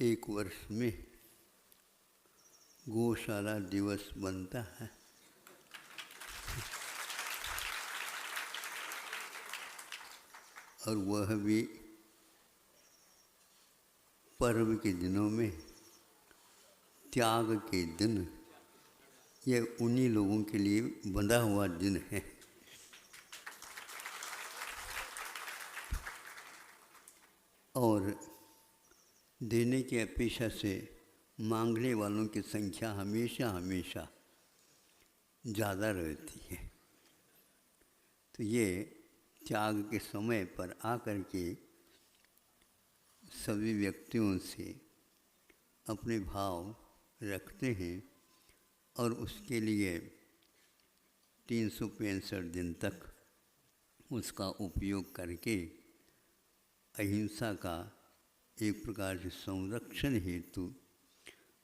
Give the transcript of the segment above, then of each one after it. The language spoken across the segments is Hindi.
एक वर्ष में गौशाला दिवस बनता है। और वह भी पर्व के दिनों में, त्याग के दिन। यह उन्हीं लोगों के लिए बंधा हुआ दिन है। और देने की अपेक्षा से मांगने वालों की संख्या हमेशा हमेशा ज़्यादा रहती है। तो ये त्याग के समय पर आकर के सभी व्यक्तियों से अपने भाव रखते हैं और उसके लिए 365 दिन तक उसका उपयोग करके अहिंसा का एक प्रकार से संरक्षण हेतु,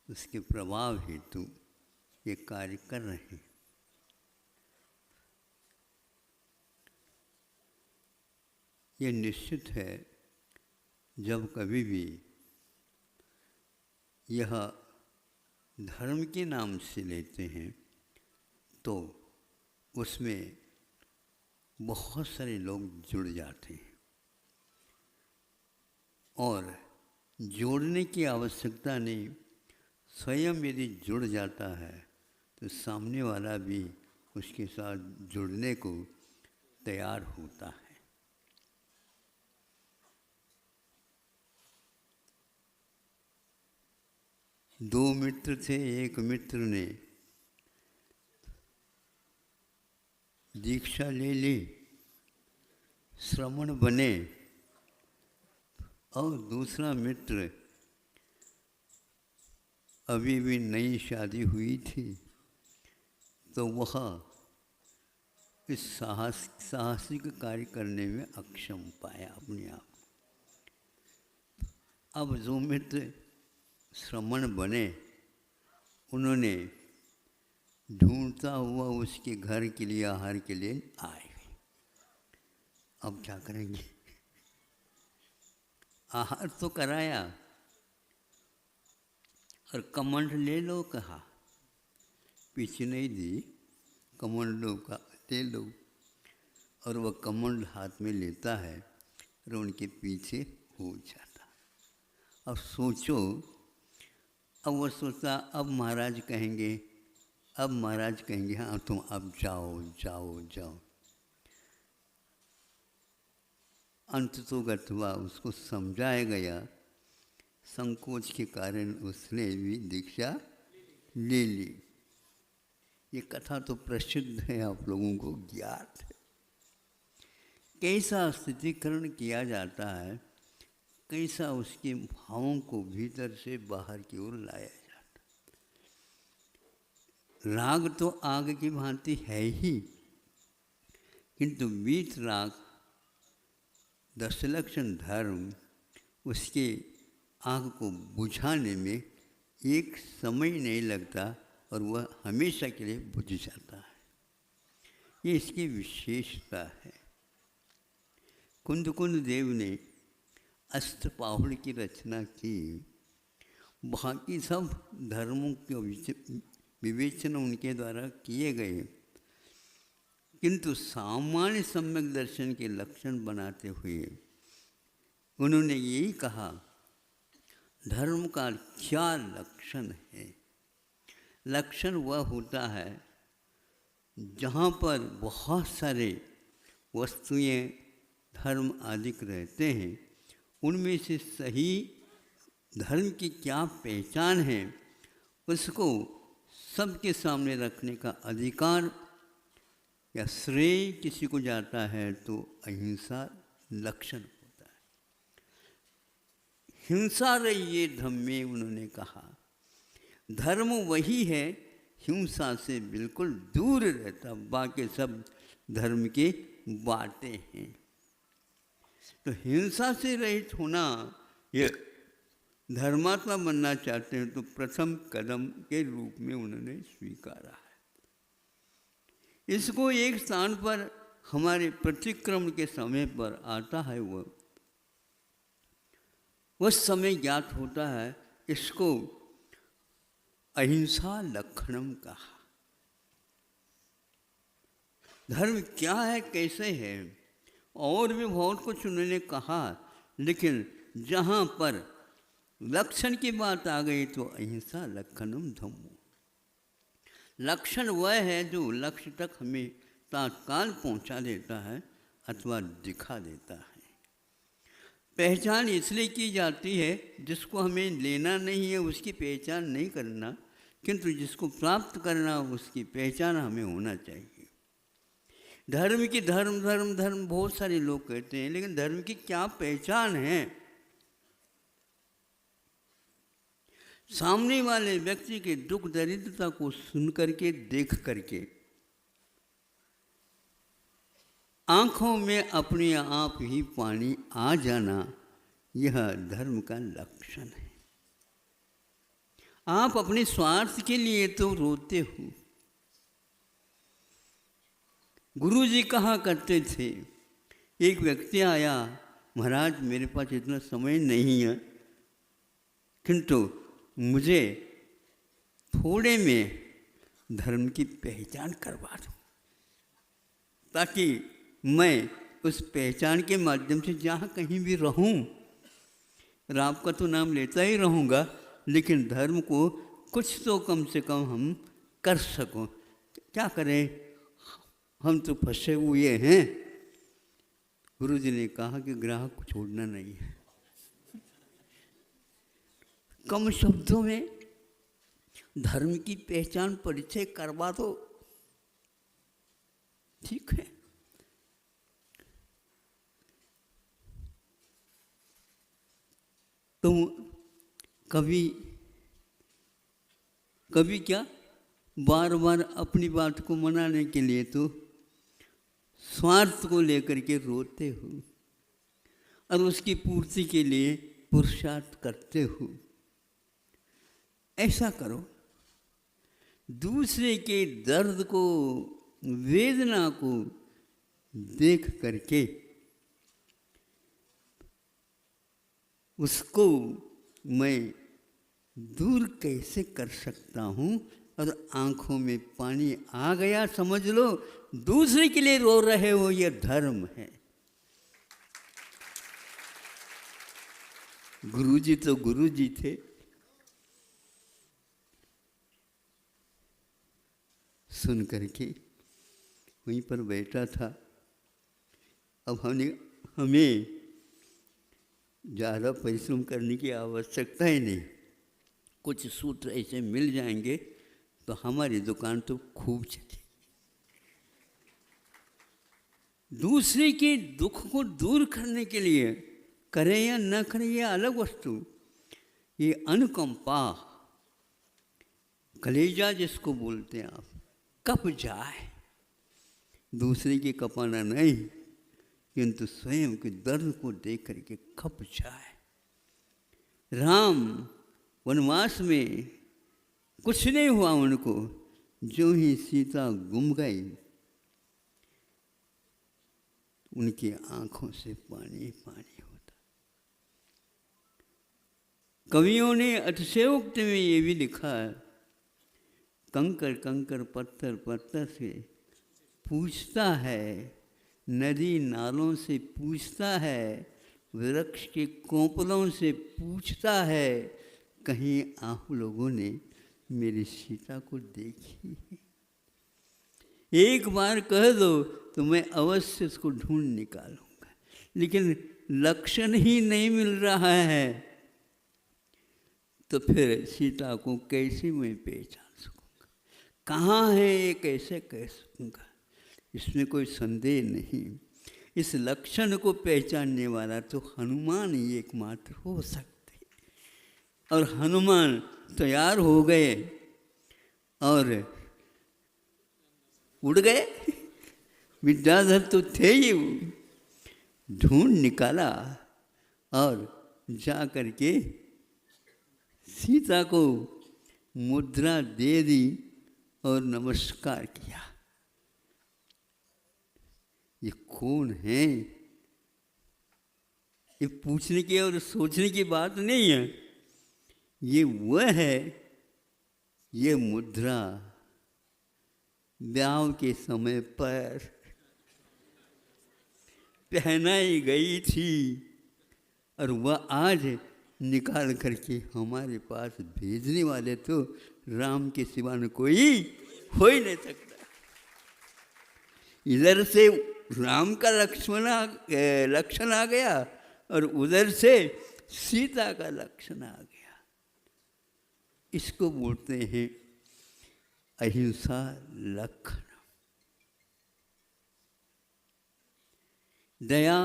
उसके प्रभाव हेतु ये कार्य कर रहे हैं। ये निश्चित है, जब कभी भी यह धर्म के नाम से लेते हैं तो उसमें बहुत सारे लोग जुड़ जाते हैं। और जोड़ने की आवश्यकता नहीं, स्वयं यदि जुड़ जाता है तो सामने वाला भी उसके साथ जुड़ने को तैयार होता है। दो मित्र थे, एक मित्र ने दीक्षा ले ली, श्रमण बने, और दूसरा मित्र अभी भी नई शादी हुई थी तो वह इस साहसिक कार्य करने में अक्षम पाया अपने आप। अब जो मित्र श्रमण बने, उन्होंने ढूंढता हुआ उसके घर के लिए, आहार के लिए आए। अब क्या करेंगे? आहार तो कराया और कमंड ले लो कहा, पीछे नहीं दी, कमंडों का ले लो। और वह कमंड हाथ में लेता है और उनके पीछे हो जाता। अब सोचो, अब वह सोचता अब महाराज कहेंगे, अब महाराज कहेंगे हाँ तुम अब जाओ जाओ जाओ। अंततोगत्वा उसको समझाया गया, संकोच के कारण उसने भी दीक्षा ले ली। ये कथा तो प्रसिद्ध है, आप लोगों को ज्ञात है। कैसा स्थितिकरण किया जाता है, कैसा उसके भावों को भीतर से बाहर की ओर लाया जाता है। राग तो आग की भांति है ही, किंतु वीत राग दशलक्षण धर्म उसके आग को बुझाने में एक समय नहीं लगता और वह हमेशा के लिए बुझ जाता है। ये इसकी विशेषता है। कुंदकुंद देव ने अष्टपाहुड़ की रचना की। बाकी सब धर्मों के विवेचन उनके द्वारा किए गए, किंतु सामान्य सम्यक दर्शन के लक्षण बनाते हुए उन्होंने यही कहा, धर्म का क्या लक्षण है। लक्षण वह होता है जहाँ पर बहुत सारे वस्तुएं धर्म आदि रहते हैं, उनमें से सही धर्म की क्या पहचान है, उसको सबके सामने रखने का अधिकार या श्रेय किसी को जाता है तो अहिंसा लक्षण होता है। हिंसा रहिए धम्मे, उन्होंने कहा धर्म वही है हिंसा से बिल्कुल दूर रहता, बाकी सब धर्म के बातें हैं। तो हिंसा से रहित होना, ये धर्मात्मा बनना चाहते हैं तो प्रथम कदम के रूप में उन्होंने स्वीकारा है। इसको एक स्थान पर हमारे प्रतिक्रमण के समय पर आता है, वह उस समय ज्ञात होता है इसको अहिंसा लक्षणम कहा। धर्म क्या है, कैसे है, और भी बहुत कुछ उन्होंने कहा, लेकिन जहाँ पर लक्षण की बात आ गई तो अहिंसा लक्षणम धम्मो। लक्षण वह है जो लक्ष्य तक हमें तत्काल पहुँचा देता है अथवा दिखा देता है। पहचान इसलिए की जाती है जिसको हमें लेना नहीं है उसकी पहचान नहीं करना, किंतु जिसको प्राप्त करना उसकी पहचान हमें होना चाहिए। धर्म की धर्म धर्म धर्म बहुत सारे लोग कहते हैं, लेकिन धर्म की क्या पहचान है? सामने वाले व्यक्ति के दुख दरिद्रता को सुन करके, देख करके आंखों में अपने आप ही पानी आ जाना, यह धर्म का लक्षण है। आप अपने स्वार्थ के लिए तो रोते हो। गुरुजी कहा करते थे, एक व्यक्ति आया, महाराज मेरे पास इतना समय नहीं है, किंतु मुझे थोड़े में धर्म की पहचान करवा दो, ताकि मैं उस पहचान के माध्यम से जहाँ कहीं भी रहूं, और आपका तो नाम लेता ही रहूँगा, लेकिन धर्म को कुछ तो कम से कम हम कर सकों। क्या करें, हम तो फंसे हुए हैं। गुरुजी ने कहा कि ग्राहक को छोड़ना नहीं है। कम शब्दों में धर्म की पहचान परिचय करवा दो, ठीक है। तो कभी कभी क्या, बार बार अपनी बात को मनाने के लिए तो स्वार्थ को लेकर के रोते हो और उसकी पूर्ति के लिए पुरुषार्थ करते हो। ऐसा करो, दूसरे के दर्द को, वेदना को देख करके उसको मैं दूर कैसे कर सकता हूँ, और आंखों में पानी आ गया, समझ लो दूसरे के लिए रो रहे हो, ये धर्म है। गुरुजी तो गुरुजी थे, सुन करके वहीं पर बैठा था। अब हमें ज़्यादा परिश्रम करने की आवश्यकता ही नहीं, कुछ सूत्र ऐसे मिल जाएंगे तो हमारी दुकान तो खूब चले। दूसरे के दुख को दूर करने के लिए, करें या न करें ये अलग वस्तु, ये अनुकंपा, कलेजा जिसको बोलते हैं आप, कप जाए, दूसरे की कपाना नहीं, किंतु स्वयं के दर्द को देख करके खप जाए। राम वनवास में कुछ नहीं हुआ उनको, जो ही सीता गुम गई उनकी आंखों से पानी पानी होता। कवियों ने अतिशयोक्ति में ये भी लिखा है, कंकर कंकर पत्थर पत्थर से पूछता है, नदी नालों से पूछता है, वृक्ष के कोपलों से पूछता है, कहीं आप लोगों ने मेरी सीता को देखी है? एक बार कह दो तो मैं अवश्य उसको ढूंढ निकालूंगा, लेकिन लक्षण ही नहीं मिल रहा है, तो फिर सीता को कैसे मैं पहचान सकूंगा? कहाँ है ये कैसे कह सकूंगा? इसमें कोई संदेह नहीं। इस लक्षण को पहचानने वाला तो हनुमान ही एकमात्र हो सकते। और हनुमान तैयार हो गए और उड़ गए। विद्याधर तो थे ही, ढूंढ निकाला और जा करके सीता को मुद्रा दे दी और नमस्कार किया। ये कौन है? ये पूछने की और सोचने की बात नहीं है, ये वह है, ये मुद्रा ब्याह के समय पर पहनाई गई थी और वह आज निकाल करके हमारे पास भेजने वाले तो राम के सिवा न कोई हो ही नहीं सकता। इधर से राम का लक्षण आ गया और उधर से सीता का लक्षण आ गया। इसको बोलते हैं अहिंसा लक्षण। दया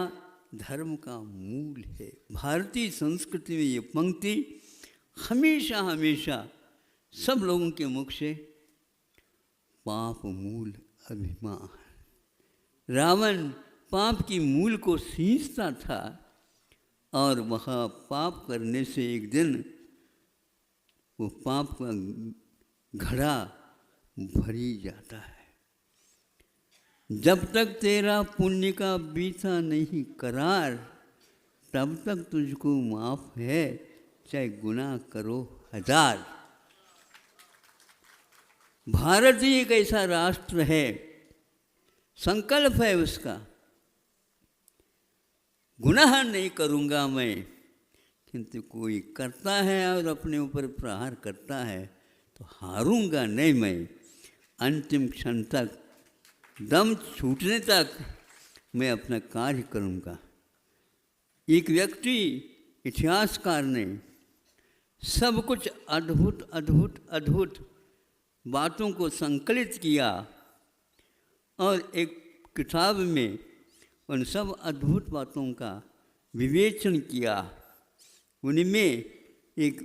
धर्म का मूल है। भारतीय संस्कृति में ये पंक्ति हमेशा हमेशा सब लोगों के मुख से पाप मूल अभिमान। रावण पाप की मूल को सींचता था और वह पाप करने से एक दिन वो पाप का घड़ा भरी जाता है। जब तक तेरा पुण्य का बीता नहीं करार, तब तक तुझको माफ है, चाहे गुनाह करो हजार। भारत ही एक ऐसा राष्ट्र है, संकल्प है उसका, गुनाह नहीं करूँगा मैं, किंतु कोई करता है और अपने ऊपर प्रहार करता है तो हारूंगा नहीं मैं। अंतिम क्षण तक, दम छूटने तक मैं अपना कार्य करूँगा। एक व्यक्ति इतिहासकार ने सब कुछ अद्भुत अद्भुत अद्भुत बातों को संकलित किया और एक किताब में उन सब अद्भुत बातों का विवेचन किया। उनमें एक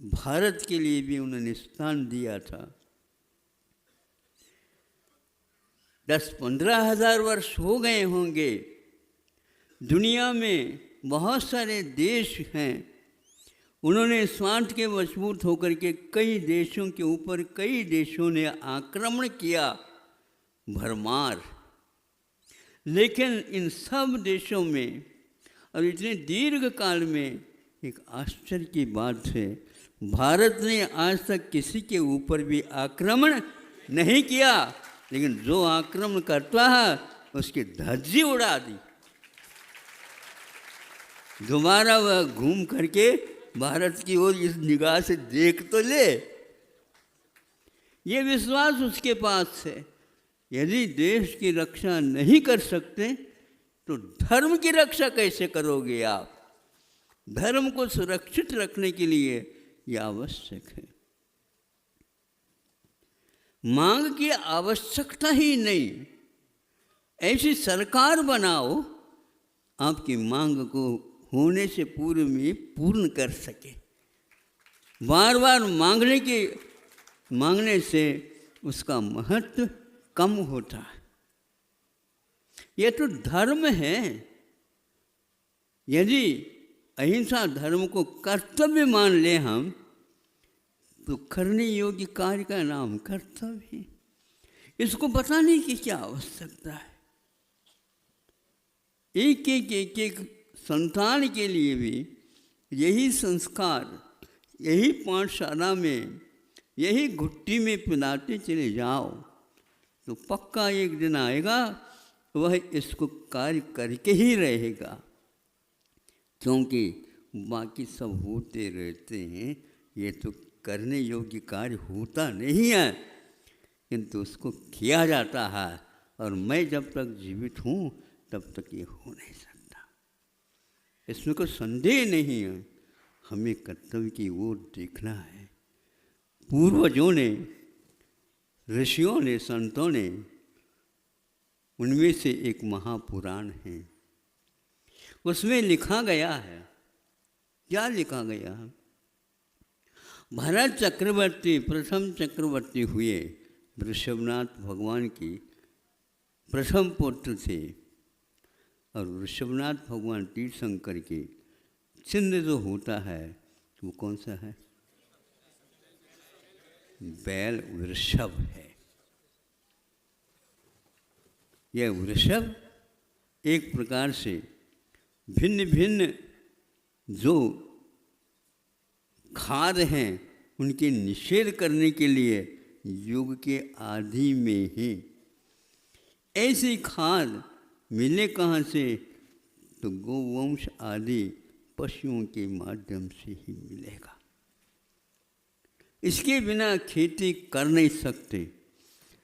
भारत के लिए भी उन्होंने स्थान दिया था। 10-15 हज़ार वर्ष हो गए होंगे। दुनिया में बहुत सारे देश हैं, उन्होंने स्वार्थ के वशभूत होकर के कई देशों के ऊपर कई देशों ने आक्रमण किया, भरमार। लेकिन इन सब देशों में और इतने दीर्घ काल में एक आश्चर्य की बात है, भारत ने आज तक किसी के ऊपर भी आक्रमण नहीं किया, लेकिन जो आक्रमण करता है उसकी धज्जी उड़ा दी। दोबारा वह घूम करके भारत की ओर इस निगाह से देख तो ले। ये विश्वास उसके पास है, यदि देश की रक्षा नहीं कर सकते तो धर्म की रक्षा कैसे करोगे आप? धर्म को सुरक्षित रखने के लिए यह आवश्यक है। मांग की आवश्यकता ही नहीं, ऐसी सरकार बनाओ आपकी मांग को होने से पूर्व में पूर्ण कर सके। बार बार मांगने से उसका महत्व कम होता है। यह तो धर्म है। यदि अहिंसा धर्म को कर्तव्य मान ले हम, तो करने योग्य कार्य का नाम कर्तव्य है। इसको बताने की क्या आवश्यकता है? एक संतान के लिए भी यही संस्कार, यही पाठशाला में, यही घुट्टी में पिलाते चले जाओ तो पक्का एक दिन आएगा वह इसको कार्य करके ही रहेगा। क्योंकि बाकी सब होते रहते हैं, ये तो करने योग्य कार्य होता नहीं है, किंतु उसको किया जाता है। और मैं जब तक जीवित हूँ तब तक ये हो नहीं सकता, इसमें कोई संदेह नहीं है। हमें कर्तव्य की ओर देखना है। पूर्वजों ने, ऋषियों ने, संतों ने, उनमें से एक महापुराण है, उसमें लिखा गया है। क्या लिखा गया है? भरत चक्रवर्ती प्रथम चक्रवर्ती हुए, ऋषभनाथ भगवान की प्रथम पुत्र थे। और ऋषभनाथ भगवान तीर्थंकर के चिन्ह जो होता है वो कौन सा है? बैल वृषभ है। यह वृषभ एक प्रकार से भिन्न भिन्न जो खाद हैं उनके निषेध करने के लिए युग के आदि में ही ऐसी खाद मिले कहाँ से? तो गोवंश आदि पशुओं के माध्यम से ही मिलेगा। इसके बिना खेती कर नहीं सकते।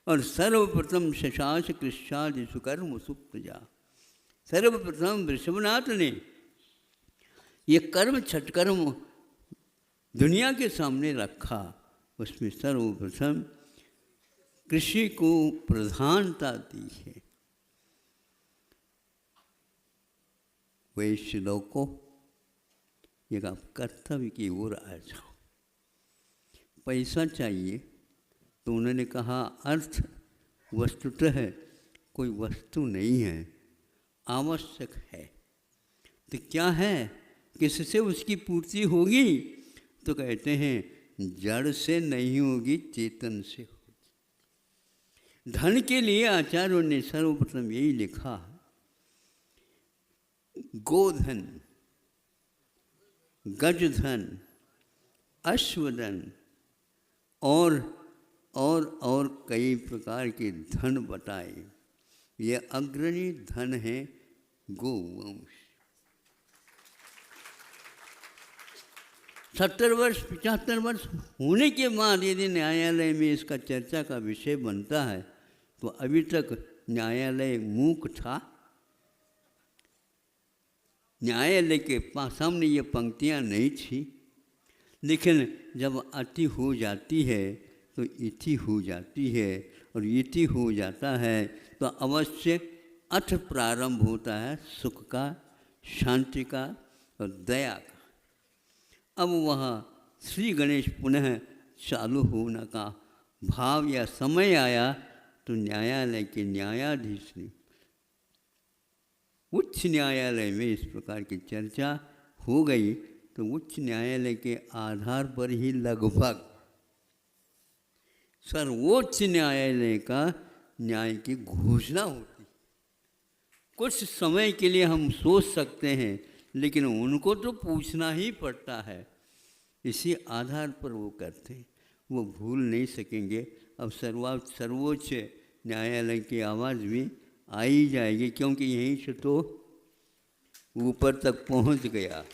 और सर्वप्रथम शशास कृष्णादि सुकर्म सुप्रजा, सर्वप्रथम वृषभनाथ ने ये कर्म छठकर्म दुनिया के सामने रखा। उसमें सर्वप्रथम कृषि को प्रधानता दी है। वैश्य लोगों, एक आप कर्तव्य की ओर आ जाओ। पैसा चाहिए तो उन्होंने कहा अर्थ वस्तुतः कोई वस्तु नहीं है, आवश्यक है। तो क्या है, किससे उसकी पूर्ति होगी? तो कहते हैं जड़ से नहीं होगी, चेतन से होगी। धन के लिए आचार्यों ने सर्वप्रथम यही लिखा, गोधन, गजधन, अश्वधन और कई प्रकार के धन बताए। ये अग्रणी धन है गोवंश। 70 वर्ष 75 वर्ष होने के बाद यदि न्यायालय में इसका चर्चा का विषय बनता है तो अभी तक न्यायालय मूक था। न्यायालय के सामने ये पंक्तियाँ नहीं थी। लेकिन जब अति हो जाती है तो इति हो जाती है, और इति हो जाता है तो अवश्य अथ प्रारंभ होता है सुख का, शांति का और दया का। अब वह श्री गणेश पुनः चालू होने का भाव या समय आया तो न्यायालय के न्यायाधीश ने, उच्च न्यायालय में इस प्रकार की चर्चा हो गई तो उच्च न्यायालय के आधार पर ही लगभग सर्वोच्च न्यायालय का न्याय की घोषणा होती। कुछ समय के लिए हम सोच सकते हैं, लेकिन उनको तो पूछना ही पड़ता है। इसी आधार पर वो करते हैं, वो भूल नहीं सकेंगे। अब सर्वोच्च न्यायालय की आवाज़ भी आ ही जाएगी, क्योंकि यहीं से तो ऊपर तक पहुंच गया।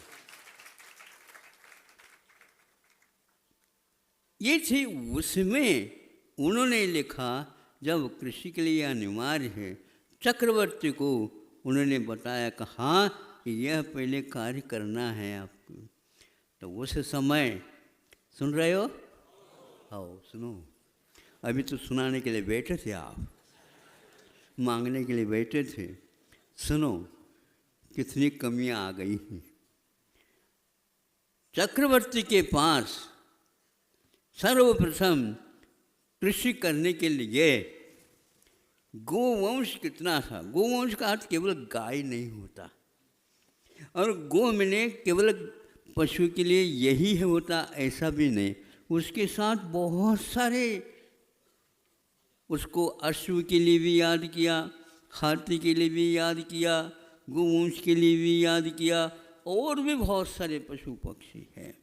ये थी उसमें उन्होंने लिखा, जब कृषि के लिए अनिवार्य है, चक्रवर्ती को उन्होंने बताया कि हाँ यह पहले कार्य करना है आपको। तो उस समय सुन रहे हो? आओ सुनो। अभी तो सुनाने के लिए बैठे थे, आप मांगने के लिए बैठे थे। सुनो कितनी कमियां आ गई हैं। चक्रवर्ती के पास सर्वप्रथम कृषि करने के लिए गोवंश कितना था। गोवंश का अर्थ केवल गाय नहीं होता, और गो मैंने केवल पशु के लिए यही है होता ऐसा भी नहीं। उसके साथ बहुत सारे, उसको अश्व के लिए भी याद किया, हाथी के लिए भी याद किया, गोवंश के लिए भी याद किया, और भी बहुत सारे पशु पक्षी हैं।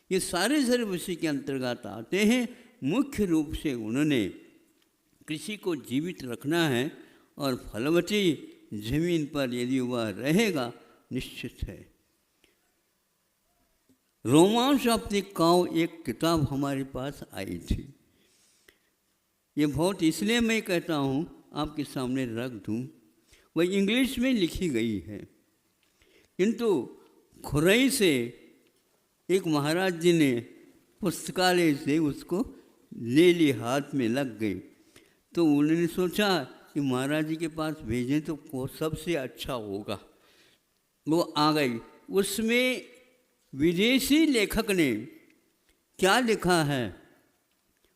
ये सारे उसी के अंतर्गत आते हैं। मुख्य रूप से उन्होंने कृषि को जीवित रखना है, और फलवती जमीन पर यदि वह रहेगा निश्चित है। रोमांस ऑफ द काउ एक किताब हमारे पास आई थी। ये बहुत इसलिए मैं कहता हूँ आपके सामने रख दूँ, वह इंग्लिश में लिखी गई है, किंतु खुरई से एक महाराज जी ने पुस्तकालय से उसको ले ली, हाथ में लग गई। तो उन्होंने सोचा कि महाराज जी के पास भेजें तो वो सबसे अच्छा होगा। वो आ गई। उसमें विदेशी लेखक ने क्या लिखा है,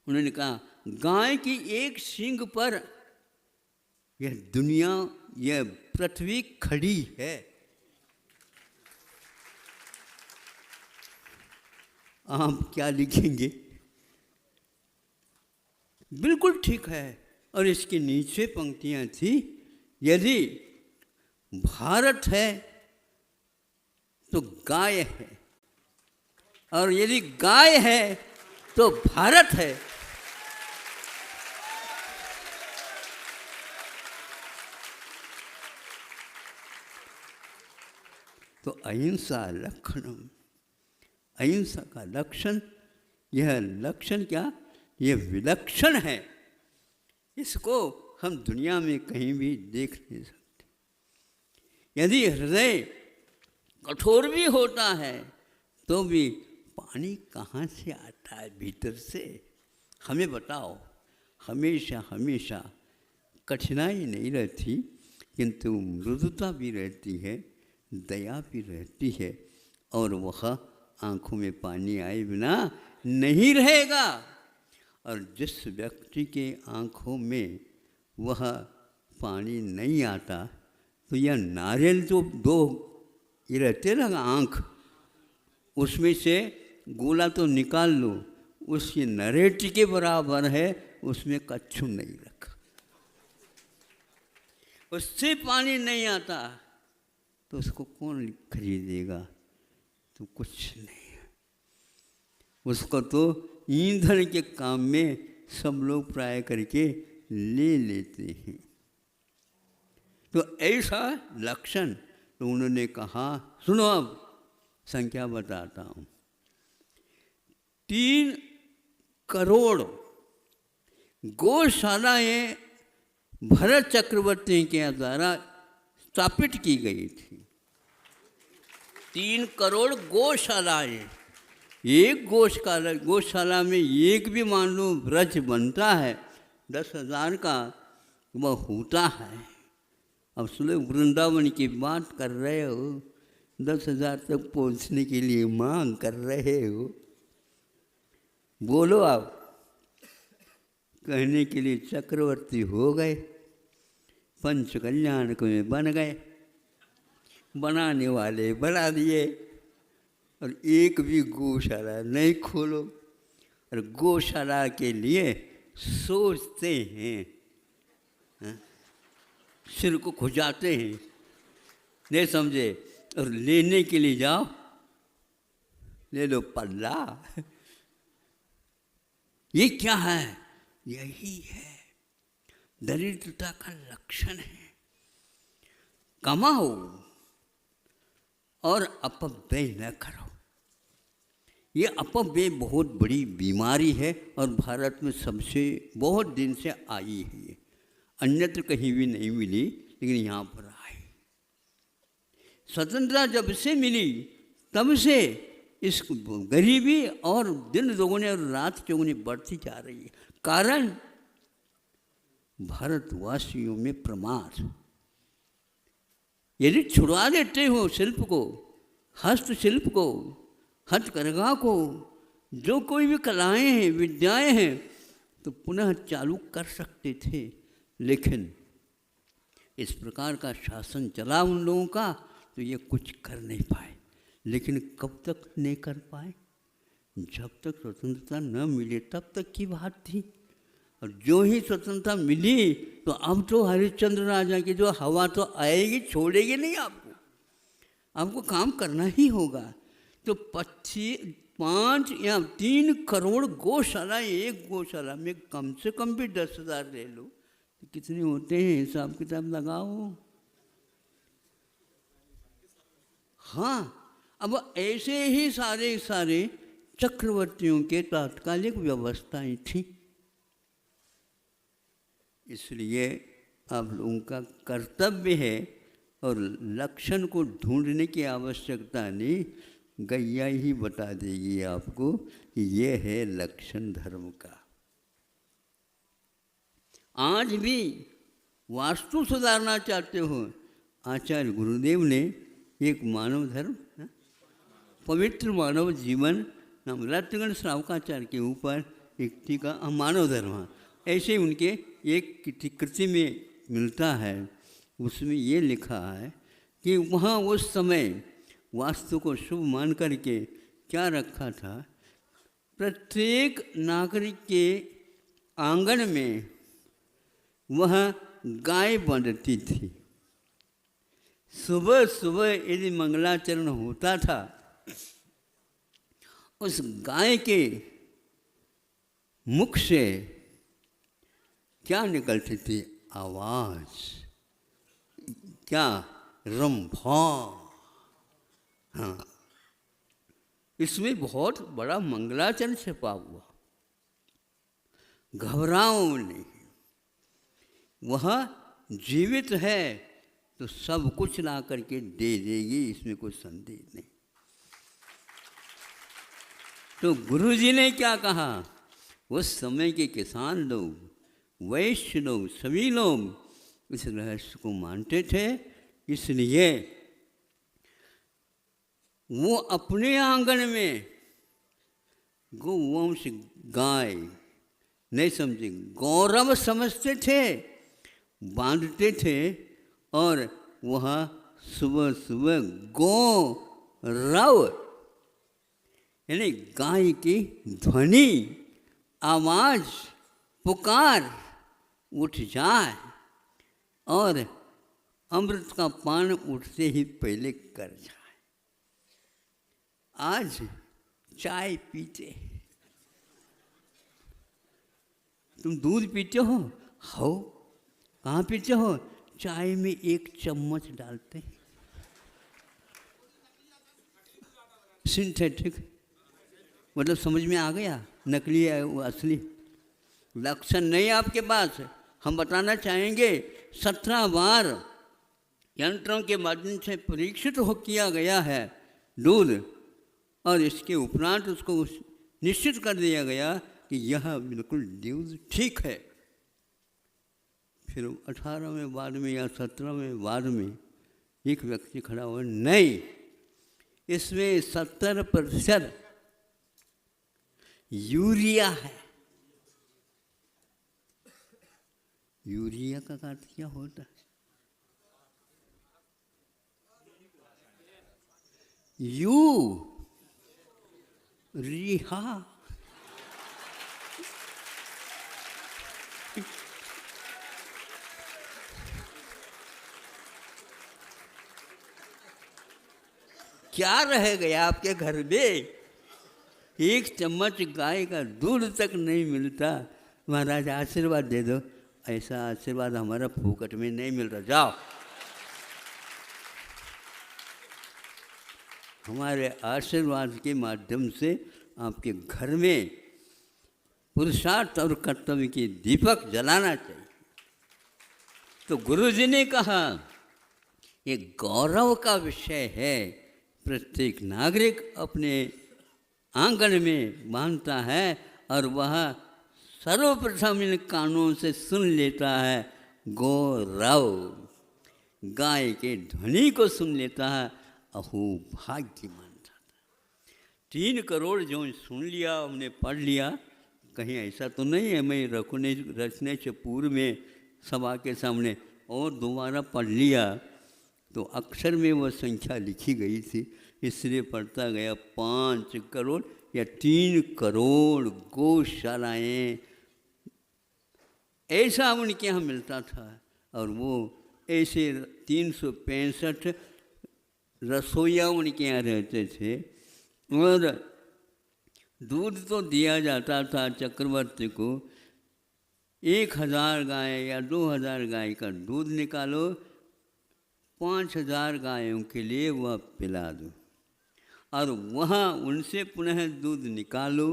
उन्होंने कहा गाय की एक सींग पर यह दुनिया, यह पृथ्वी खड़ी है। आप क्या लिखेंगे? बिल्कुल ठीक है। और इसके नीचे पंक्तियां थी, यदि भारत है तो गाय है, और यदि गाय है तो भारत है। तो अहिंसा लक्षणम, अहिंसा का लक्षण, यह लक्षण क्या, यह विलक्षण है। इसको हम दुनिया में कहीं भी देख नहीं सकते। यदि हृदय कठोर भी होता है तो भी पानी कहाँ से आता है भीतर से, हमें बताओ। हमेशा हमेशा कठिनाई नहीं रहती, किंतु मृदुता भी रहती है, दया भी रहती है, और वह आँखों में पानी आए बिना नहीं रहेगा। और जिस व्यक्ति के आँखों में वह पानी नहीं आता, तो यह नारियल जो दो ये रहते ना आँख, उसमें से गोला तो निकाल लो, उसकी नरेटी के बराबर है, उसमें कच्छू नहीं रखा, उससे पानी नहीं आता, तो उसको कौन खरीदेगा? तो कुछ नहीं है। उसको तो ईंधन के काम में सब लोग प्राय करके ले लेते हैं। तो ऐसा लक्षण, तो उन्होंने कहा सुनो अब संख्या बताता हूँ, 3 करोड़ गौशालाएं भरत चक्रवर्ती के द्वारा स्थापित की गई थी। 3 करोड़ गौशालाएं, एक गौशाला में एक भी मान लो ब्रज बनता है 10,000 का, वह होता है। अब सुनो, वृंदावन की बात कर रहे हो, 10,000 तक पहुंचने के लिए मांग कर रहे हो, बोलो आप। कहने के लिए चक्रवर्ती हो गए, पंच कल्याण में बन गए, बनाने वाले बना दिए, और एक भी गौशाला नहीं खोलो, और गौशाला के लिए सोचते हैं, सिर को खुजाते हैं, नहीं समझे, और लेने के लिए जाओ, ले लो पल्ला। ये क्या है? यही है दरिद्रता का लक्षण है। कमाओ और अपव्यय न करो। ये अपव्यय बहुत बड़ी बीमारी है, और भारत में सबसे बहुत दिन से आई है ये, अन्यत्र कहीं भी नहीं मिली, लेकिन यहाँ पर आई। स्वतंत्रता जब से मिली तब से इस गरीबी और दिन दोगुने और रात चौगुनी बढ़ती जा रही है। कारण भारतवासियों में प्रमाद। यदि छुड़वा देते हो शिल्प को, हस्तशिल्प को, हथकरघा को, जो कोई भी कलाएं हैं, विद्याएं हैं, तो पुनः चालू कर सकते थे, लेकिन इस प्रकार का शासन चला उन लोगों का, तो ये कुछ कर नहीं पाए। लेकिन कब तक नहीं कर पाए? जब तक स्वतंत्रता न मिले तब तक की बात थी। और जो ही स्वतंत्रता मिली, तो अब तो हरिश्चंद्र राजा की जो हवा तो आएगी, छोड़ेगी नहीं आपको, आपको काम करना ही होगा। तो 5 या 3 करोड़ गौशाला, एक गौशाला में कम से कम भी 10,000 ले लो, तो कितने होते हैं, हिसाब किताब लगाओ। हाँ, अब ऐसे ही सारे चक्रवर्तियों के तात्कालिक व्यवस्थाएं थी। इसलिए आप लोगों का कर्तव्य है, और लक्षण को ढूंढने की आवश्यकता नहीं, गैया ही बता देगी आपको कि ये है लक्षण धर्म का। आज भी वास्तु सुधारना चाहते हो, आचार्य गुरुदेव ने एक मानव धर्म, पवित्र मानव जीवन नाम रत्नगण श्रावकाचार्य के ऊपर एक टीका, मानव धर्म, ऐसे उनके एक कृति में मिलता है। उसमें ये लिखा है कि वहाँ उस समय वास्तु को शुभ मान करके क्या रखा था, प्रत्येक नागरिक के आंगन में वह गाय बंधती थी। सुबह सुबह यदि मंगलाचरण होता था उस गाय के मुख से क्या निकलती थी? आवाज। क्या? रंभा। हाँ, इसमें बहुत बड़ा मंगलाचरण छिपा हुआ। घबराओ नहीं, वह जीवित है तो सब कुछ ला करके दे देगी, इसमें कोई संदेह नहीं। तो गुरुजी ने क्या कहा? उस समय के किसान लोग, वैश्य लोग, सभी लोग इस रहस्य को मानते थे, इसलिए वो अपने आंगन में गोवंश गाय नहीं समझे, गौरव समझते थे, बांधते थे और वह सुबह सुबह गौरव यानी गाय की ध्वनि, आवाज, पुकार उठ जाए और अमृत का पान उठते ही पहले कर जाए। आज चाय पीते, तुम दूध पीते हो? कहाँ पीते हो? चाय में 1 चम्मच डालते, सिंथेटिक। मतलब समझ में आ गया? नकली है वो असली। लक्षण नहीं आपके पास। हम बताना चाहेंगे 17 बार यंत्रों के माध्यम से परीक्षित हो किया गया है दूध, और इसके उपरांत उसको निश्चित कर दिया गया कि यह बिल्कुल दूध ठीक है। फिर 18वें वार में या 17वें वार में एक व्यक्ति खड़ा हुआ, नहीं, इसमें 70% यूरिया है। यूरिया का अर्थ क्या होता है? रिहा। क्या रह गया आपके घर में? 1 चम्मच गाय का दूध तक नहीं मिलता। महाराज आशीर्वाद दे दो। ऐसा आशीर्वाद हमारा फूकट में नहीं मिल रहा। जाओ, हमारे आशीर्वाद के माध्यम से आपके घर में पुरुषार्थ और कर्तव्य के दीपक जलाना चाहिए। तो गुरुजी ने कहा ये गौरव का विषय है। प्रत्येक नागरिक अपने आंगन में बांधता है और वह सर्वप्रथम इन कानों से सुन लेता है गौरव, गाय के ध्वनि को सुन लेता है। अहो भाग्यमान था। 3 करोड़ जो सुन लिया, हमने पढ़ लिया, कहीं ऐसा तो नहीं है मैं रचने से पूर्व में सभा के सामने और दोबारा पढ़ लिया तो अक्षर में वह संख्या लिखी गई थी, इसलिए पढ़ता गया। 5 करोड़ या 3 करोड़ गौशालाएँ ऐसा उनके यहाँ मिलता था। और वो ऐसे 365 रसोइया उनके यहाँ रहते थे। और दूध तो दिया जाता था चक्रवर्ती को। 1000 गाय या 2000 गाय का दूध निकालो, 5000 गायों के लिए वह पिला दो, और वहाँ उनसे पुनः दूध निकालो,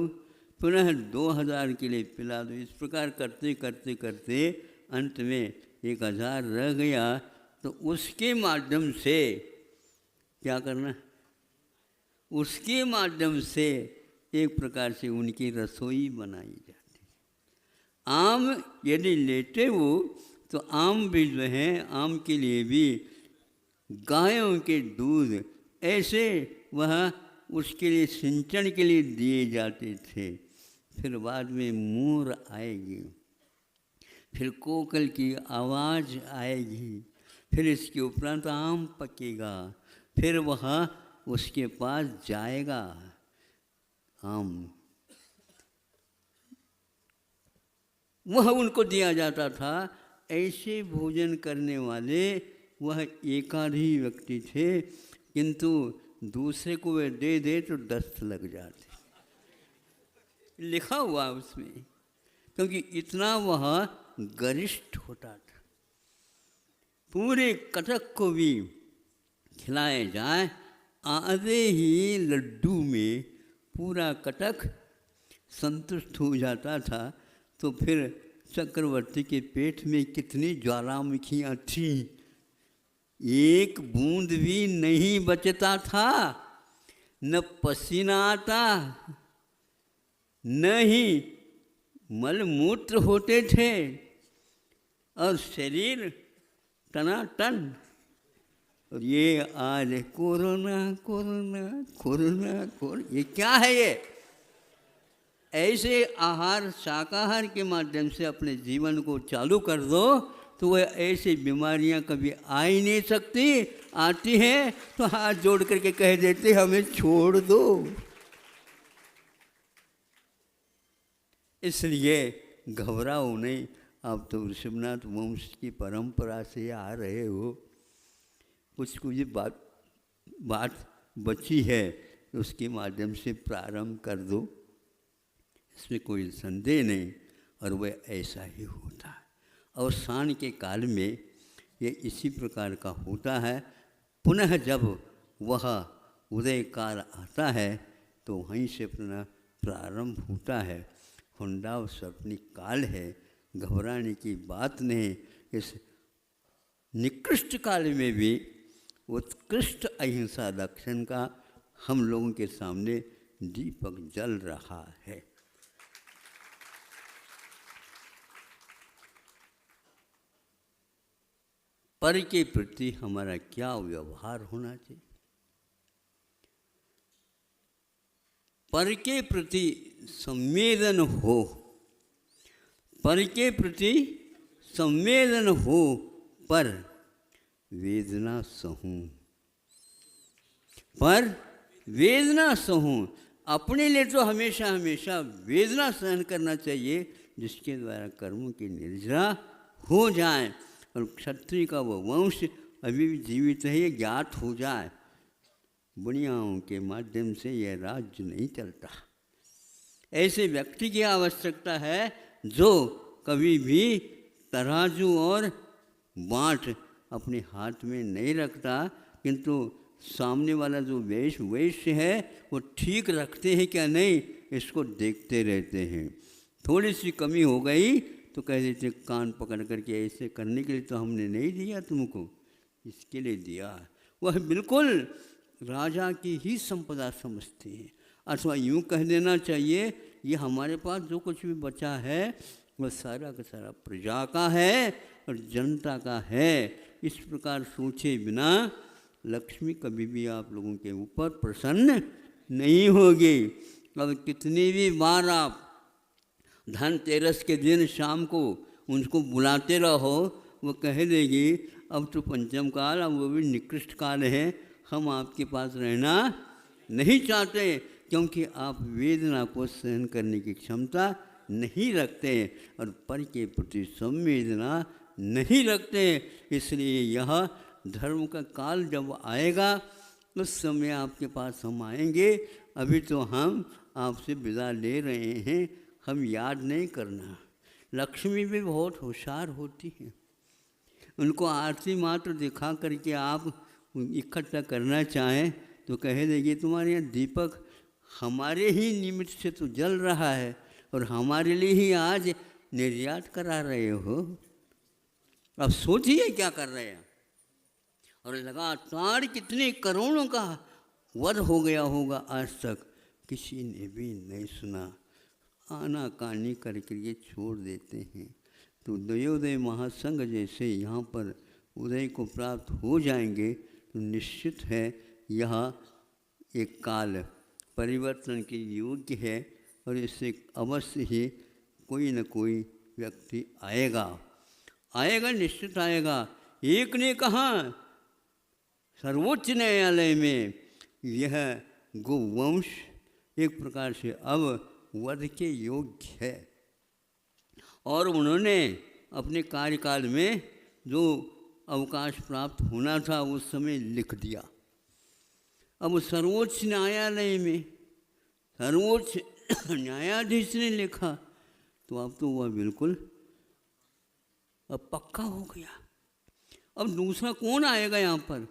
पुनः 2000 के लिए पिला दो। इस प्रकार करते करते करते अंत में 1000 रह गया। तो उसके माध्यम से क्या करना? उसके माध्यम से एक प्रकार से उनकी रसोई बनाई जाती। आम यदि लेते हो तो आम भी जो है, आम के लिए भी गायों के दूध ऐसे वह उसके लिए सिंचन के लिए दिए जाते थे। फिर बाद में मोर आएगी, फिर कोकिल की आवाज़ आएगी, फिर इसके उपरांत आम पकेगा, फिर वह उसके पास जाएगा आम, वह उनको दिया जाता था। ऐसे भोजन करने वाले वह एकाध ही व्यक्ति थे, किंतु दूसरे को वे दे दे तो दस्त लग जाते। लिखा हुआ उसमें, क्योंकि इतना वह गरिष्ठ होता था। पूरे कटक को भी खिलाए जाए, आधे ही लड्डू में पूरा कटक संतुष्ट हो जाता था। तो फिर चक्रवर्ती के पेट में कितनी ज्वालामुखियाँ थीं, एक बूंद भी नहीं बचता था, न पसीना आता, न ही मलमूत्र होते थे, और शरीर टनाटन। और ये आज कोरोना कोरोना कोरोना कोरोना, ये क्या है? ये ऐसे आहार, शाकाहार के माध्यम से अपने जीवन को चालू कर दो तो वह ऐसी बीमारियां कभी आ ही नहीं सकती। आती हैं तो हाथ जोड़ करके कह देते हमें छोड़ दो। इसलिए घबराओ नहीं, आप तो ऋषभनाथ वंश की परंपरा से आ रहे हो, कुछ बात बची है उसके माध्यम से प्रारंभ कर दो, इसमें कोई संदेह नहीं। और वह ऐसा ही होता है। अवसान के काल में ये इसी प्रकार का होता है। पुनः जब वह उदय काल आता है तो वहीं से अपना प्रारंभ होता है। हुंडाव सर्पनिक काल है, घबराने की बात नहीं। इस निकृष्ट काल में भी उत्कृष्ट अहिंसा दर्शन का हम लोगों के सामने दीपक जल रहा है। पर के प्रति हमारा क्या व्यवहार होना चाहिए? पर के प्रति संवेदन हो, पर के प्रति संवेदन हो, पर वेदना सहूं, पर वेदना सहूं। अपने लिए तो हमेशा हमेशा वेदना सहन करना चाहिए, जिसके द्वारा कर्मों की निर्जरा हो जाए और क्षत्रिय का वो वंश अभी भी जीवित है ये ज्ञात हो जाए। बुनियाओं के माध्यम से यह राज्य नहीं चलता। ऐसे व्यक्ति की आवश्यकता है जो कभी भी तराजू और बाँट अपने हाथ में नहीं रखता, किंतु सामने वाला जो वैश्य है वो ठीक रखते हैं क्या नहीं, इसको देखते रहते हैं। थोड़ी सी कमी हो गई तो कह देते कान पकड़ करके, ऐसे करने के लिए तो हमने नहीं दिया तुमको, इसके लिए दिया। वह बिल्कुल राजा की ही संपदा समझते हैं। अथवा यूँ कह देना चाहिए ये हमारे पास जो कुछ भी बचा है वह सारा का सारा प्रजा का है और जनता का है। इस प्रकार सोचे बिना लक्ष्मी कभी भी आप लोगों के ऊपर प्रसन्न नहीं होगी। अब कितनी भी बार आप धनतेरस के दिन शाम को उनको बुलाते रहो, वो कह देगी अब तो पंचम काल, अब वो भी निकृष्ट काल है, हम आपके पास रहना नहीं चाहते, क्योंकि आप वेदना को सहन करने की क्षमता नहीं रखते और पर के प्रति संवेदना नहीं रखते। इसलिए यह धर्म का काल जब आएगा उस समय आपके पास हम आएंगे। अभी तो हम आपसे विदा ले रहे हैं, हम याद नहीं करना। लक्ष्मी भी बहुत होशियार होती है, उनको आरती मात्र दिखा करके आप इकट्ठा करना चाहें तो कह देगी तुम्हारे यहाँ दीपक हमारे ही निमित्त से तो जल रहा है और हमारे लिए ही आज निर्यात करा रहे हो। अब सोचिए क्या कर रहे हैं। और लगातार कितने करोड़ों का वध हो गया होगा, आज तक किसी ने भी नहीं सुना। आनाकानी करके ये छोड़ देते हैं। तो दयोदय महासंघ जैसे यहाँ पर उदय को प्राप्त हो जाएंगे तो निश्चित है यह एक काल परिवर्तन के योग्य है और इससे अवश्य ही कोई न कोई व्यक्ति आएगा, निश्चित आएगा। एक ने कहा सर्वोच्च न्यायालय में यह गोवंश एक प्रकार से अब वध के योग्य है और उन्होंने अपने कार्यकाल में जो अवकाश प्राप्त होना था उस समय लिख दिया। अब सर्वोच्च न्यायालय में, सर्वोच्च न्यायाधीश ने लिखा तो अब तो वह बिल्कुल अब पक्का हो गया। अब दूसरा कौन आएगा यहाँ पर?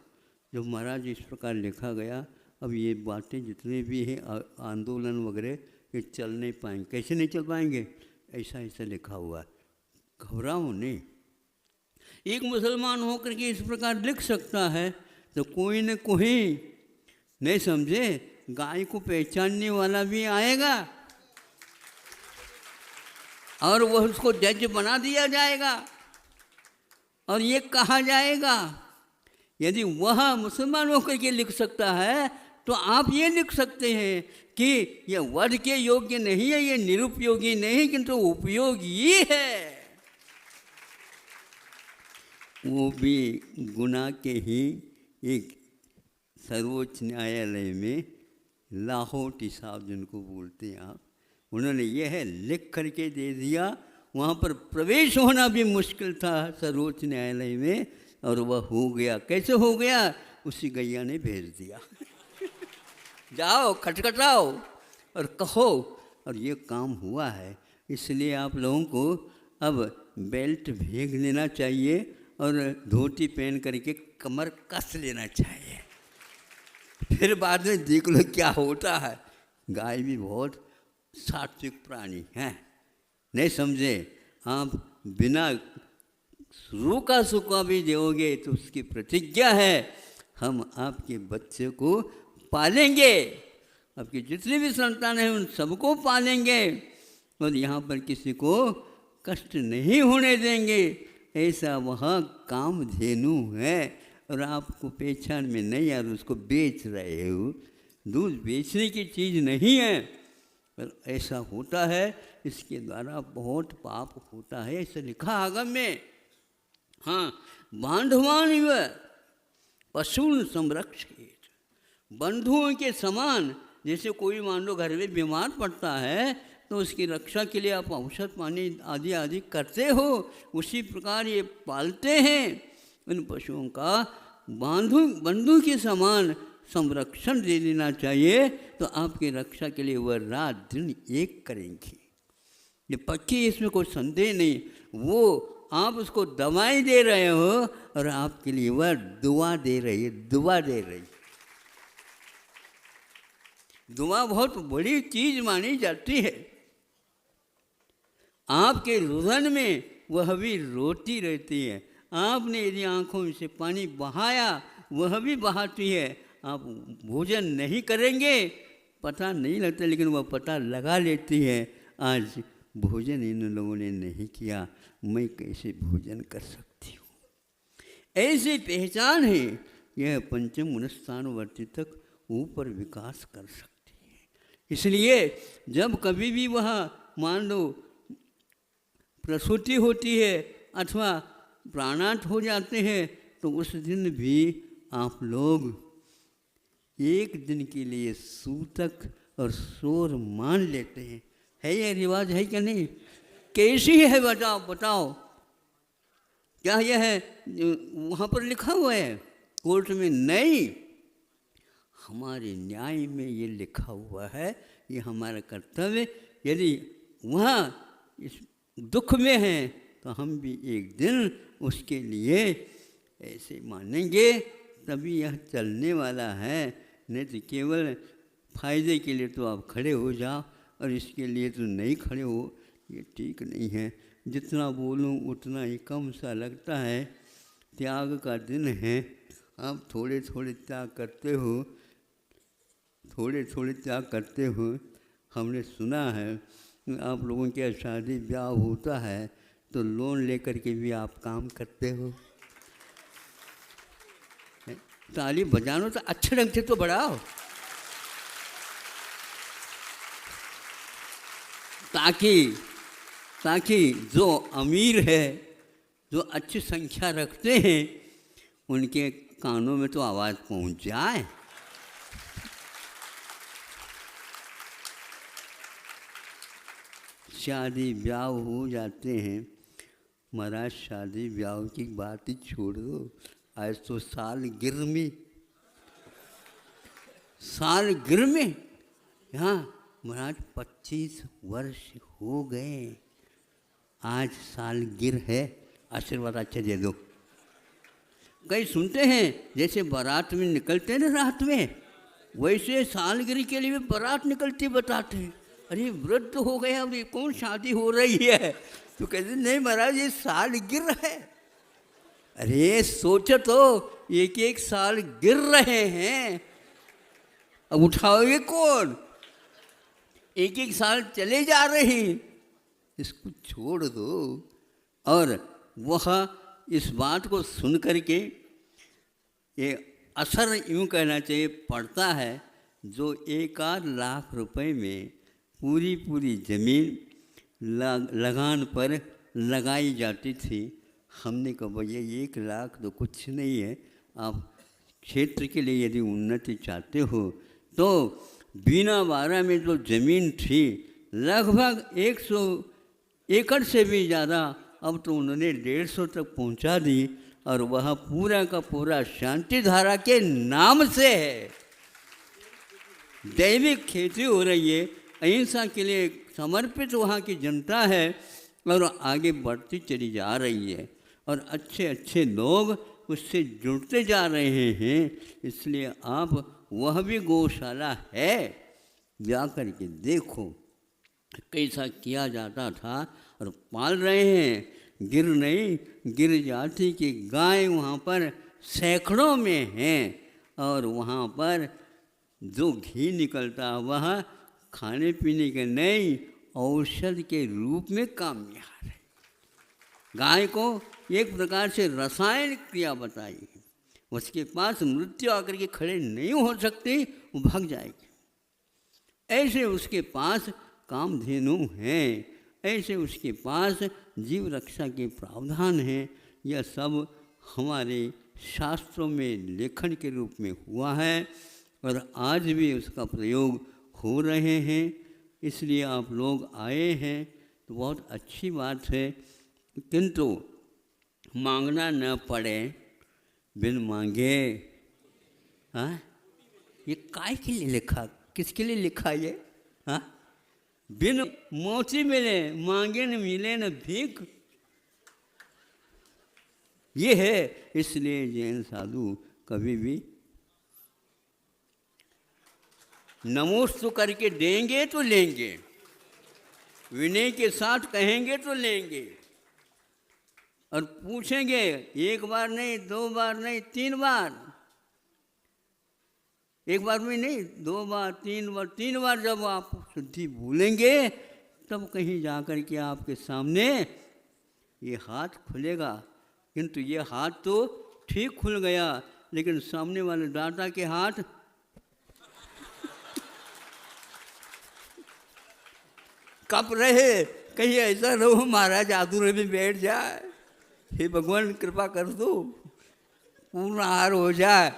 जब महाराज इस प्रकार लिखा गया, अब ये बातें जितने भी हैं आंदोलन वगैरह ये चल नहीं पाएंगे। कैसे नहीं चल पाएंगे? ऐसा ऐसा लिखा हुआ है। घबराओ नहीं। एक मुसलमान होकर के इस प्रकार लिख सकता है तो कोई न कोई नहीं समझे गाय को पहचानने वाला भी आएगा और वह उसको जज बना दिया जाएगा और ये कहा जाएगा यदि वह मुसलमान होकर के लिख सकता है तो आप ये लिख सकते हैं कि यह वध के योग्य नहीं है, ये निरुपयोगी नहीं किंतु उपयोगी है। वो भी गुनाह के ही एक सर्वोच्च न्यायालय में लाहौटी साहब जिनको बोलते हैं आप, उन्होंने यह लिख करके दे दिया। वहाँ पर प्रवेश होना भी मुश्किल था सर्वोच्च न्यायालय में और वह हो गया। कैसे हो गया? उसी गैया ने भेज दिया जाओ खटखटाओ और कहो, और ये काम हुआ है। इसलिए आप लोगों को अब बेल्ट भेज लेना चाहिए और धोती पहन करके कमर कस लेना चाहिए, फिर बाद में देख लो क्या होता है। गाय भी बहुत सात्विक प्राणी है, नहीं समझे आप? बिना रूखा सूखा भी दोगे तो उसकी प्रतिज्ञा है हम आपके बच्चे को पालेंगे, आपके जितने भी संतान हैं उन सबको पालेंगे और यहाँ पर किसी को कष्ट नहीं होने देंगे। ऐसा वह कामधेनु है और आपको पहचान में नहीं आ रहा, उसको बेच रहे हो। दूध बेचने की चीज़ नहीं है, पर ऐसा होता है। इसके द्वारा बहुत पाप होता है, ऐसा लिखा आगम में। हाँ, बांधवान इव पशुन संरक्षित, बंधुओं के समान। जैसे कोई मान लो घर में बीमार पड़ता है तो उसकी रक्षा के लिए आप औषध पानी आदि आदि करते हो, उसी प्रकार ये पालते हैं। इन पशुओं का बंधु के समान संरक्षण दे देना चाहिए, तो आपकी रक्षा के लिए वह रात दिन एक करेंगी। ये पक्की, इसमें कोई संदेह नहीं। वो आप उसको दवाई दे रहे हो और आपके लिए वह दुआ दे रही है, दुआ दे रही। दुआ बहुत बड़ी चीज मानी जाती है। आपके रुदन में वह भी रोती रहती है। आपने यदि आँखों में से पानी बहाया, वह भी बहाती है। आप भोजन नहीं करेंगे पता नहीं लगता, लेकिन वह पता लगा लेती है आज भोजन इन लोगों ने नहीं किया, मैं कैसे भोजन कर सकती हूँ। ऐसी पहचान है, यह पंचम मनस्थान वर्ती तक ऊपर विकास कर सकती है। इसलिए जब कभी भी वह मान लो प्रसूति होती है अथवा प्राणांत हो जाते हैं, तो उस दिन भी आप लोग एक दिन के लिए सूतक और शोर मान लेते हैं। है ये रिवाज है क्या नहीं? कैसी है बताओ बताओ, क्या यह है वहाँ पर लिखा हुआ है कोर्ट में? नहीं, हमारे न्याय में ये लिखा हुआ है, ये हमारा कर्तव्य। यदि वहाँ इस दुख में हैं तो हम भी एक दिन उसके लिए ऐसे मानेंगे, तभी यह चलने वाला है। नहीं तो केवल फायदे के लिए तो आप खड़े हो जाओ और इसके लिए तो नहीं खड़े हो, ये ठीक नहीं है। जितना बोलूं उतना ही कम सा लगता है। त्याग का दिन है, आप थोड़े थोड़े त्याग करते हो, थोड़े थोड़े त्याग करते हो। हमने सुना है आप लोगों के शादी ब्याह होता है तो लोन लेकर के भी आप काम करते हो। ताली बजानो तो अच्छे ढंग से तो बढ़ाओ, ताकि जो अमीर है, जो अच्छी संख्या रखते हैं, उनके कानों में तो आवाज़ पहुंच जाए। शादी ब्याह हो जाते हैं महाराज, शादी ब्याह की बात ही छोड़ दो। आज तो सालगिरह में हाँ महाराज 25 वर्ष हो गए, आज सालगिरह है, आशीर्वाद अच्छे दे दो। कई सुनते हैं जैसे बारात में निकलते हैं ना रात में, वैसे सालगिरह के लिए भी बारात निकलती बताते हैं। अरे वृद्ध हो गया, अब ये कौन शादी हो रही है? तो कहते नहीं महाराज ये सालगिरह है। अरे सोचो तो, एक एक साल गिर रहे हैं, अब उठाओगे कौन? एक एक साल चले जा रहे हैं, इसको छोड़ दो। और वह इस बात को सुन करके ये असर यूँ कहना चाहिए पड़ता है, जो 1 लाख रुपए में पूरी ज़मीन लगान पर लगाई जाती थी। हमने कहा भैया 1 लाख तो कुछ नहीं है, आप क्षेत्र के लिए यदि उन्नति चाहते हो तो बीना बारा में जो ज़मीन थी लगभग 100 एकड़ से भी ज़्यादा, अब तो उन्होंने 150 तक पहुंचा दी, और वह पूरा का पूरा शांति धारा के नाम से है। दैविक खेती हो रही है, अहिंसा के लिए समर्पित वहाँ की जनता है, और आगे बढ़ती चली जा रही है, और अच्छे अच्छे लोग उससे जुड़ते जा रहे हैं। इसलिए आप वह भी गौशाला है, जा कर के देखो कैसा किया जाता था, और पाल रहे हैं। गिर नहीं, गिर जाति की गाय वहाँ पर सैकड़ों में हैं, और वहाँ पर जो घी निकलता वह खाने पीने के नहीं, औषध के रूप में काम में आ रहे। गाय को एक प्रकार से रासायनिक क्रिया बताई है, उसके पास मृत्यु आकर के खड़े नहीं हो सकती, वो भाग जाएगी। ऐसे उसके पास कामधेनु हैं, ऐसे उसके पास जीव रक्षा के प्रावधान हैं। यह सब हमारे शास्त्रों में लेखन के रूप में हुआ है, और आज भी उसका प्रयोग हो रहे हैं। इसलिए आप लोग आए हैं तो बहुत अच्छी बात है, किंतु मांगना न पड़े, बिन मांगे। हाँ, ये काय के लिए लिखा, किसके लिए लिखा ये? हाँ, बिन मोती मिले मांगे न मिले न भीख, ये है। इसलिए जैन साधु कभी भी नमोस्तु करके देंगे तो लेंगे, विनय के साथ कहेंगे तो लेंगे, और पूछेंगे 1 बार नहीं, 2 बार नहीं, 3 बार। 1 बार में नहीं, 2 बार, 3 बार, 3 बार जब आप शुद्धि भूलेंगे, तब कहीं जाकर के आपके सामने ये हाथ खुलेगा। किंतु ये हाथ तो ठीक खुल गया, लेकिन सामने वाले दाता के हाथ कप रहे। कहीं ऐसा न हो महाराज आधुरे में बैठ जाए, हे भगवान कृपा कर दो, पूर्ण आहार हो जाए,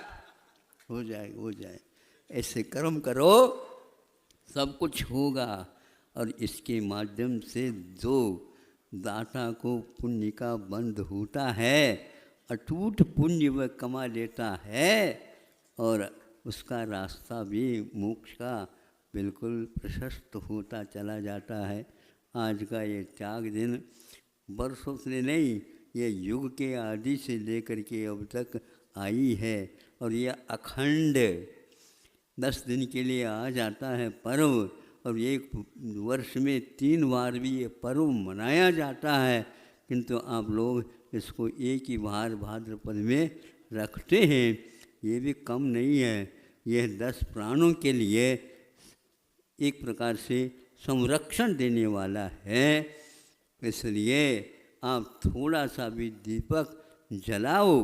हो जाए, हो जाए। ऐसे कर्म करो, सब कुछ होगा। और इसके माध्यम से जो दाता को पुण्य का बंध होता है, अटूट पुण्य वह कमा लेता है, और उसका रास्ता भी मोक्ष का बिल्कुल प्रशस्त होता चला जाता है। आज का ये त्याग दिन वर्षों से नहीं, ये युग के आदि से लेकर के अब तक आई है, और यह अखंड 10 दिन के लिए आ जाता है पर्व, और 1 वर्ष में 3 बार भी ये पर्व मनाया जाता है। किंतु आप लोग इसको एक ही बार भाद्रपद में रखते हैं, ये भी कम नहीं है। यह 10 प्राणों के लिए एक प्रकार से संरक्षण देने वाला है। इसलिए आप थोड़ा सा भी दीपक जलाओ,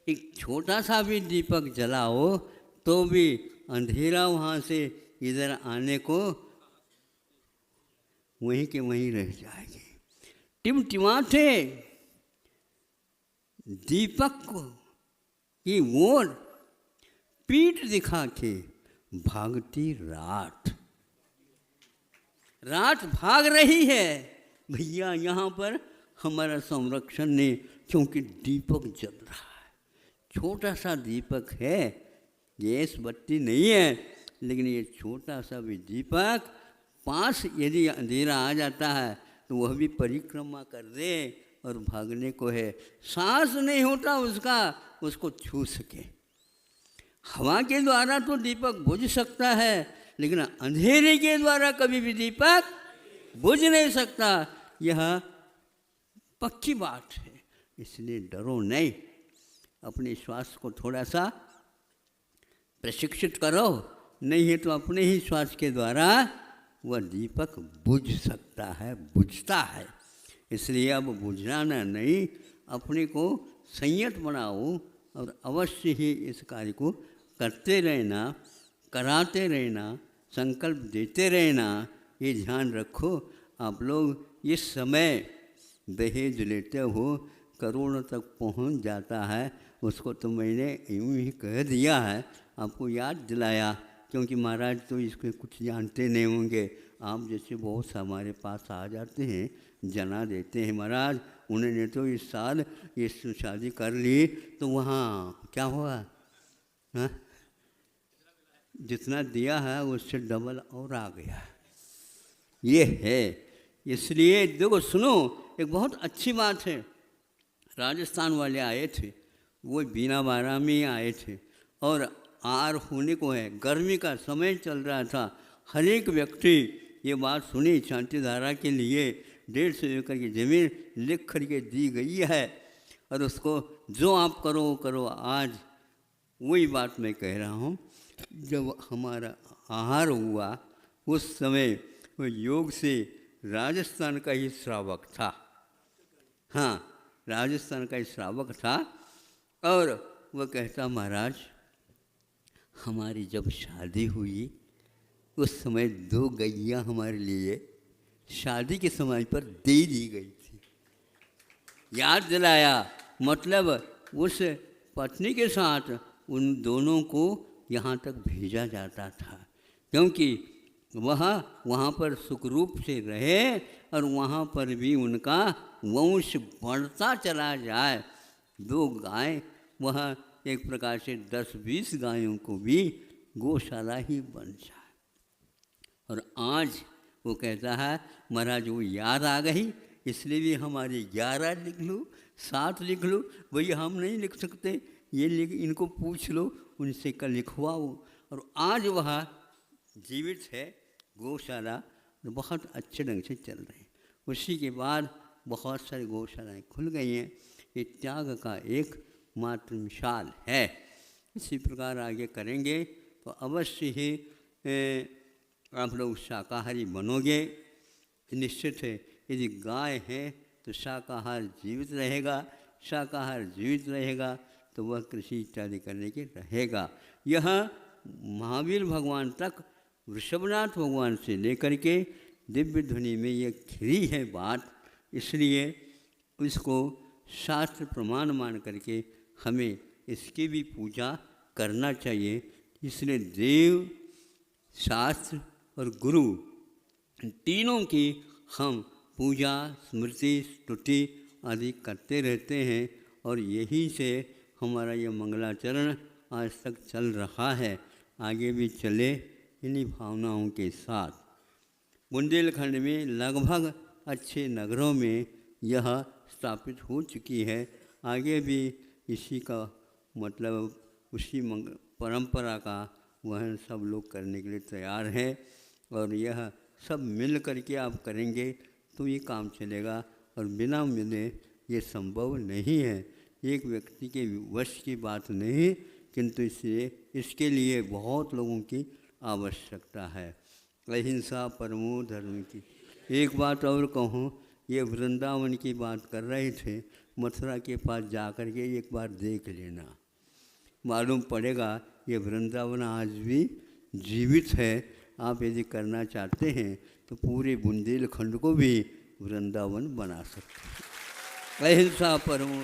एक छोटा सा भी दीपक जलाओ, तो भी अंधेरा वहाँ से इधर आने को वहीं के वहीं रह जाएगी। टिमटिमाते दीपक की ओर पीठ दिखा के भागती रात, रात भाग रही है। भैया यहाँ पर हमारा संरक्षण नहीं, क्योंकि दीपक जल रहा है। छोटा सा दीपक है, गैस बत्ती नहीं है, लेकिन ये छोटा सा भी दीपक पास यदि अंधेरा आ जाता है तो वह भी परिक्रमा कर दे और भागने को है, सांस नहीं होता उसका उसको छू सके। हवा के द्वारा तो दीपक बुझ सकता है, लेकिन अंधेरे के द्वारा कभी भी दीपक बुझ नहीं सकता। यह पक्की बात है, इसलिए डरो नहीं। अपने श्वास को थोड़ा सा प्रशिक्षित करो, नहीं है तो अपने ही श्वास के द्वारा वह दीपक बुझ सकता है, बुझता है। इसलिए अब बुझाना नहीं, अपने को संयत बनाओ और अवश्य ही इस कार्य को करते रहना, कराते रहना, संकल्प देते रहना। ये ध्यान रखो, आप लोग इस समय दहेज लेते हो, करोड़ों तक पहुंच जाता है, उसको तो मैंने यूँ ही कह दिया है, आपको याद दिलाया, क्योंकि महाराज तो इसको कुछ जानते नहीं होंगे। आप जैसे बहुत से हमारे पास आ जाते हैं, जना देते हैं, महाराज उन्होंने तो इस साल ये शादी कर ली तो वहाँ क्या हुआ, हाँ जितना दिया है उससे डबल और आ गया। ये है, इसलिए देखो सुनो, एक बहुत अच्छी बात है। राजस्थान वाले आए थे, वो बीना बारा में आए थे और आर होने को है, गर्मी का समय चल रहा था। हर एक व्यक्ति ये बात सुनी, शांति धारा के लिए 150 एकड़ की ज़मीन लिख कर के दी गई है और उसको जो आप करो वो करो। आज वही बात मैं कह रहा हूँ, जब हमारा आहार हुआ उस समय वो योग से राजस्थान का ही श्रावक था, हाँ राजस्थान का ही श्रावक था, और वह कहता महाराज हमारी जब शादी हुई उस समय 2 गैया हमारे लिए शादी के समय पर दे दी गई थी। याद दिलाया, मतलब उस पत्नी के साथ उन दोनों को यहाँ तक भेजा जाता था, क्योंकि वह वहाँ पर सुखरूप से रहे और वहाँ पर भी उनका वंश बढ़ता चला जाए। 2 गाय, वह एक प्रकार से 10-20 गायों को भी गौशाला ही बन जाए। और आज वो कहता है महाराज वो याद आ गई, इसलिए भी हमारी 11 लिख लो, 7 लिख लो। भैया हम नहीं लिख सकते, ये लिख, इनको पूछ लो, उनसे कल लिखवाओ। और आज वह जीवित है, गौशाला बहुत अच्छे ढंग से चल रही है। उसी के बाद बहुत सारी गौशालाएँ खुल गई हैं। ये त्याग का एक मात्र मिसाल है। इसी प्रकार आगे करेंगे तो अवश्य ही आप लोग शाकाहारी बनोगे, निश्चित है। यदि गाय है तो शाकाहार जीवित रहेगा, शाकाहार जीवित रहेगा तो वह कृषि इत्यादि करने के रहेगा। यह महावीर भगवान तक, वृषभनाथ भगवान से लेकर के दिव्य ध्वनि में ये खिरी है बात, इसलिए इसको शास्त्र प्रमाण मान करके हमें इसकी भी पूजा करना चाहिए। इसलिए देव, शास्त्र और गुरु तीनों की हम पूजा, स्मृति, स्तुति आदि करते रहते हैं और यही से हमारा ये मंगलाचरण आज तक चल रहा है, आगे भी चले इन्हीं भावनाओं के साथ। बुंदेलखंड में लगभग अच्छे नगरों में यह स्थापित हो चुकी है, आगे भी इसी का मतलब उसी परंपरा का वहन सब लोग करने के लिए तैयार हैं। और यह सब मिल करके आप करेंगे तो ये काम चलेगा, और बिना मिले ये संभव नहीं है। एक व्यक्ति के वश की बात नहीं, किंतु इसके लिए बहुत लोगों की आवश्यकता है। अहिंसा परमो धर्म की। एक बात और कहूँ, ये वृंदावन की बात कर रहे थे, मथुरा के पास जा कर के एक बार देख लेना, मालूम पड़ेगा ये वृंदावन आज भी जीवित है। आप यदि करना चाहते हैं तो पूरे बुंदेलखंड को भी वृंदावन बना सकते हैं। अहिंसा परमो